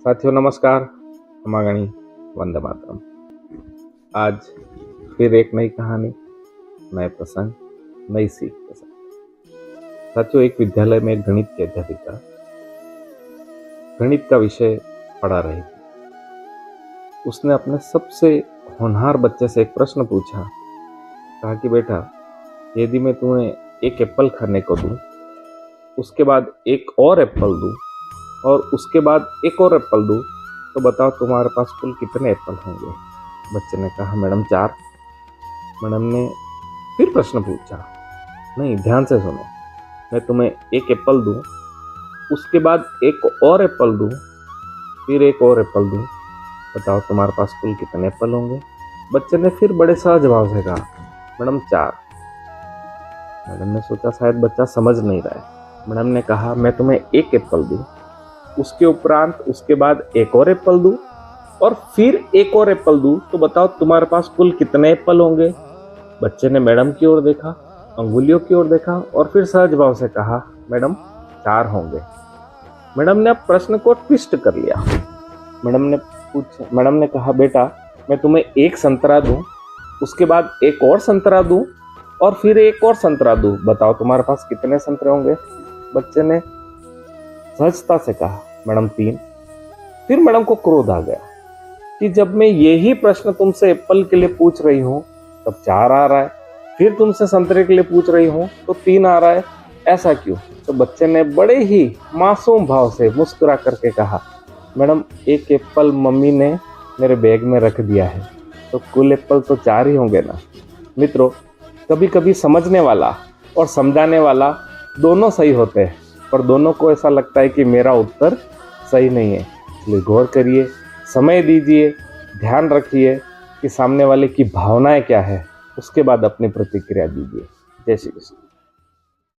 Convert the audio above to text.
साथियों नमस्कार, हमागणी वंदे मातरम। आज फिर एक नई कहानी, नए प्रसंग, नई सीख के साथ। साथियों, एक विद्यालय में एक गणित की अध्यापिका गणित का विषय पढ़ा रही थी। उसने अपने सबसे होनहार बच्चे से एक प्रश्न पूछा। कहा कि बेटा, यदि मैं तुम्हें एक एप्पल खाने को दूं, उसके बाद एक और एप्पल दूं और उसके बाद एक और एप्पल दूं, तो बताओ तुम्हारे पास कुल कितने एप्पल होंगे? बच्चे ने कहा मैडम 4। मैडम ने फिर प्रश्न पूछा, नहीं ध्यान से सुनो, मैं तुम्हें एक एप्पल दूं, उसके बाद एक और एप्पल दूं, फिर एक और एप्पल दूं, बताओ तुम्हारे पास कुल कितने एप्पल होंगे? बच्चे ने फिर बड़े सहज भाव से कहा मैडम 4। मैडम ने सोचा शायद बच्चा समझ नहीं रहा है। मैडम ने कहा मैं तुम्हें एक एप्पल दूं, उसके उपरांत उसके बाद एक और एप्पल दूं और फिर एक और एप्पल दूं, तो बताओ तुम्हारे पास कुल कितने एप्पल होंगे? बच्चे ने मैडम की ओर देखा, अंगुलियों की ओर देखा और फिर सहज भाव से कहा मैडम 4 होंगे। मैडम ने अब प्रश्न को ट्विस्ट कर लिया। मैडम ने कहा बेटा, मैं तुम्हें एक संतरा दूं, उसके बाद एक और संतरा दूं और फिर एक और संतरा दूं, बताओ तुम्हारे पास कितने संतरे होंगे? बच्चे ने सहजता से कहा मैडम 3। फिर मैडम को क्रोध आ गया कि जब मैं यही प्रश्न तुमसे एप्पल के लिए पूछ रही हूँ तब 4 आ रहा है, फिर तुमसे संतरे के लिए पूछ रही हूँ तो 3 आ रहा है, ऐसा क्यों? तो बच्चे ने बड़े ही मासूम भाव से मुस्कुरा करके कहा मैडम, एक एप्पल मम्मी ने मेरे बैग में रख दिया है, तो कुल एप्पल तो 4 ही होंगे ना। मित्रों, कभी कभी समझने वाला और समझाने वाला दोनों सही होते हैं, पर दोनों को ऐसा लगता है कि मेरा उत्तर सही नहीं है। इसलिए गौर करिए, समय दीजिए, ध्यान रखिए कि सामने वाले की भावनाएं क्या है, उसके बाद अपनी प्रतिक्रिया दीजिए। जय श्री कृष्ण।